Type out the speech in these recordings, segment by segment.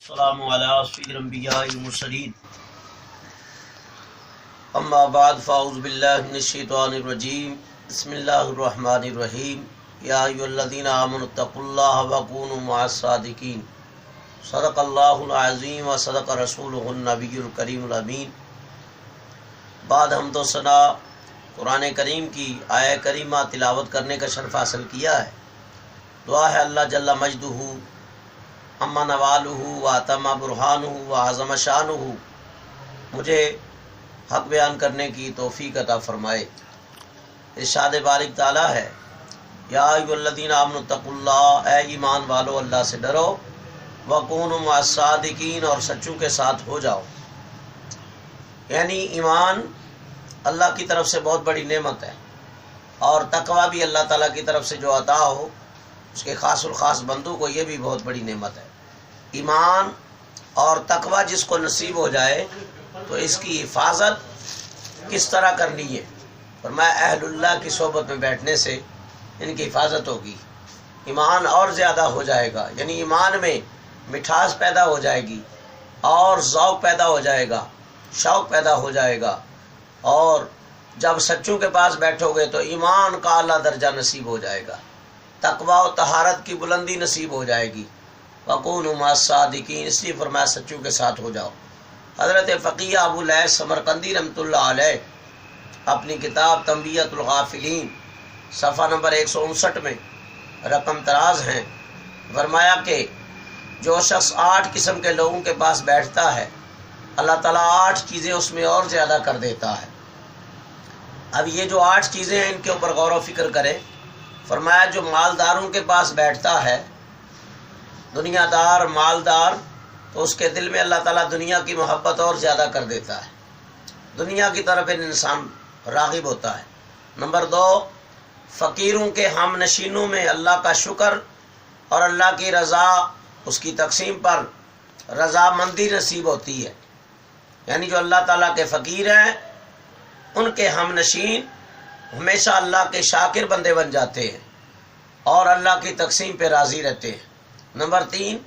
السلام علیکم سید الانبیاء والمرسلین اما بعد فاعوذ باللہ من الشیطان الرجیم بسم اللہ الرحمن الرحیم یا ایھا الذین آمنوا اتقوا اللہ وکونوا مع الصادقین صدق اللہ العظیم و صدق رسولہ النبی الکریم الامین۔ بعد حمد و ثنا قرآن کریم کی آیہ کریمہ تلاوت کرنے کا شرف حاصل کیا ہے۔ دعا ہے اللہ جل مجدہ اما نوالہ و اتم برہانہ و اعظم شانہ مجھے حق بیان کرنے کی توفیق عطا فرمائے۔ ارشاد بارک تعالی ہے، یا ایھا الذین آمنوا اتقوا اللہ، اے ایمان والو اللہ سے ڈرو، وکونوا مع الصادقین، اور سچوں کے ساتھ ہو جاؤ۔ یعنی ایمان اللہ کی طرف سے بہت بڑی نعمت ہے، اور تقوی بھی اللہ تعالیٰ کی طرف سے جو عطا ہو اس کے خاص الخاص بندوں کو یہ بھی بہت بڑی نعمت ہے۔ ایمان اور تقوی جس کو نصیب ہو جائے تو اس کی حفاظت کس طرح کرنی ہے؟ فرمایا اہل اللہ کی صحبت میں بیٹھنے سے ان کی حفاظت ہوگی، ایمان اور زیادہ ہو جائے گا، یعنی ایمان میں مٹھاس پیدا ہو جائے گی اور ذوق پیدا ہو جائے گا، شوق پیدا ہو جائے گا، اور جب سچوں کے پاس بیٹھو گے تو ایمان کا اعلیٰ درجہ نصیب ہو جائے گا، تقوی و طہارت کی بلندی نصیب ہو جائے گی۔ وَقُونُوا مَعَ الصَّادِقِينَ، اس لیے فرمایا سچوں کے ساتھ ہو جاؤ۔ حضرت فقیہ ابو لیث سمرقندی رحمۃ اللہ علیہ اپنی کتاب تنبیہۃ الغافلین صفحہ نمبر 159 میں رقم تراز ہیں، فرمایا کہ جو شخص 8 قسم کے لوگوں کے پاس بیٹھتا ہے اللہ تعالیٰ 8 چیزیں اس میں اور زیادہ کر دیتا ہے۔ اب یہ جو 8 چیزیں ہیں ان کے اوپر غور و فکر کریں۔ فرمایا جو مالداروں کے پاس بیٹھتا ہے، دنیا دار مالدار، تو اس کے دل میں اللہ تعالیٰ دنیا کی محبت اور زیادہ کر دیتا ہے، دنیا کی طرف انسان راغب ہوتا ہے۔ نمبر 2، فقیروں کے ہم نشینوں میں اللہ کا شکر اور اللہ کی رضا، اس کی تقسیم پر رضامندی نصیب ہوتی ہے، یعنی جو اللہ تعالیٰ کے فقیر ہیں ان کے ہم نشین ہمیشہ اللہ کے شاکر بندے بن جاتے ہیں اور اللہ کی تقسیم پہ راضی رہتے ہیں۔ نمبر 3،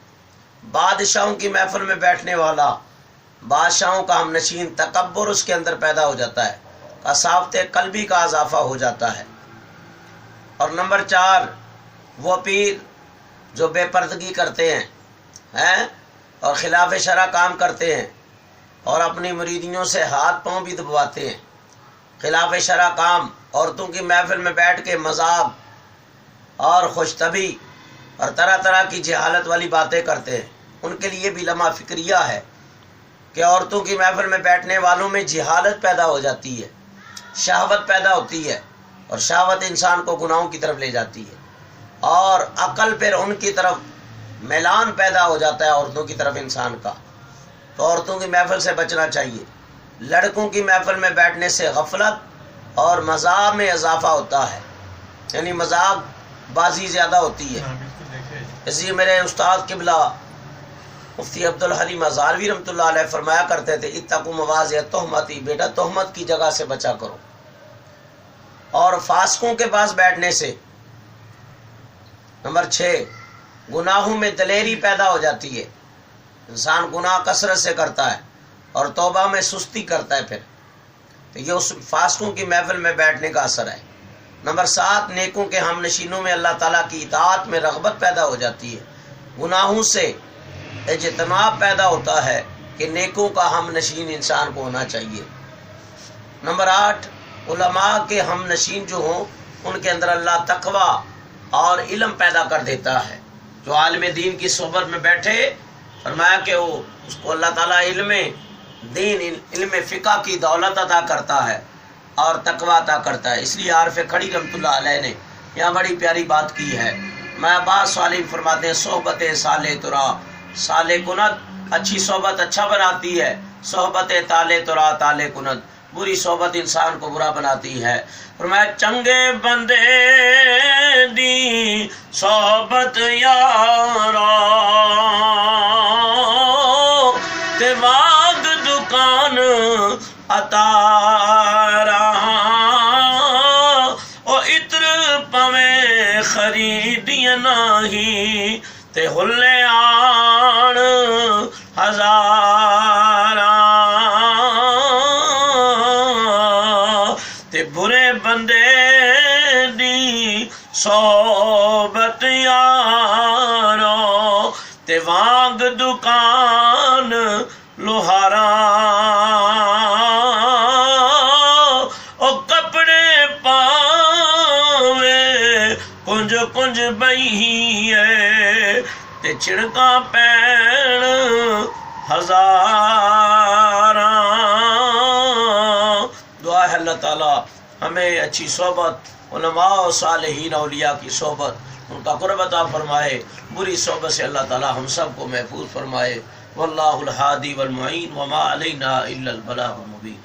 بادشاہوں کی محفل میں بیٹھنے والا، بادشاہوں کا ہم نشین، تکبر اس کے اندر پیدا ہو جاتا ہے، کثافت قلبی کا اضافہ ہو جاتا ہے۔ اور نمبر 4، وہ پیر جو بے پردگی کرتے ہیں اور خلاف شرع کام کرتے ہیں اور اپنی مریدیوں سے ہاتھ پاؤں بھی دبواتے ہیں، خلاف شرع کام، عورتوں کی محفل میں بیٹھ کے مذاق اور خوش طبعی اور طرح طرح کی جہالت والی باتیں کرتے ہیں، ان کے لیے بھی لمحہ فکریہ ہے کہ عورتوں کی محفل میں بیٹھنے والوں میں جہالت پیدا ہو جاتی ہے، شہوت پیدا ہوتی ہے، اور شہوت انسان کو گناہوں کی طرف لے جاتی ہے، اور عقل پھر ان کی طرف میلان پیدا ہو جاتا ہے عورتوں کی طرف انسان کا۔ تو عورتوں کی محفل سے بچنا چاہیے۔ لڑکوں کی محفل میں بیٹھنے سے غفلت اور مذاق میں اضافہ ہوتا ہے، یعنی مذاق بازی زیادہ ہوتی ہے۔ اس لیے میرے استاد قبلہ مفتی عبدالحلیم ہزاروی رحمۃ اللہ علیہ فرمایا کرتے تھے، اتقوا مواضع التہمۃ، بیٹا تہمت کی جگہ سے بچا کرو۔ اور فاسقوں کے پاس بیٹھنے سے نمبر 6، گناہوں میں دلیری پیدا ہو جاتی ہے، انسان گناہ کثرت سے کرتا ہے اور توبہ میں سستی کرتا ہے، پھر تو یہ اس فاسقوں کی محفل میں بیٹھنے کا اثر ہے۔ نمبر 7، نیکوں کے ہم نشینوں میں اللہ تعالیٰ کی اطاعت میں رغبت پیدا ہو جاتی ہے، گناہوں سے اجتناب پیدا ہوتا ہے کہ نیکوں کا ہم نشین انسان کو ہونا چاہیے۔ نمبر 8، علماء کے ہم نشین جو ہوں ان کے اندر اللہ تقوی اور علم پیدا کر دیتا ہے۔ جو عالم دین کی صحبت میں بیٹھے، فرمایا کہ وہ اس کو اللہ تعالیٰ علم دین، علم فقہ کی دولت عطا کرتا ہے اور تقوی عطا کرتا ہے۔ اس لیے عارف کھڑی رحمۃ اللہ علیہ نے یہاں بڑی پیاری بات کی ہے۔ میں عباس صالح فرماتے ہیں، صحبت صالح ترا صالح کنت، اچھی صحبت اچھا بناتی ہے، صحبت تالے ترا تالے کنت، بری صحبت انسان کو برا بناتی ہے۔ فرمایا چنگے بندے دی صحبت یارا تے واگ دکان اتارا، او اتر پویں خریدی نہیں تے ہلے آن ہزاراں تے برے بندے دی صحبت یاراں تے وانگ دکان لوہاراں او کپڑے پاوے کنج کنج بئیے تے چھڑکاں پین ہزاراں۔ دعا ہے اللہ تعالیٰ ہمیں اچھی صحبت علماء و صالحین اولیاء کی صحبت ان کا قرب عطا فرمائے، بری صحبت سے اللہ تعالیٰ ہم سب کو محفوظ فرمائے۔ واللہ الہادی والمعین وما علینا الا البلاغ المبین۔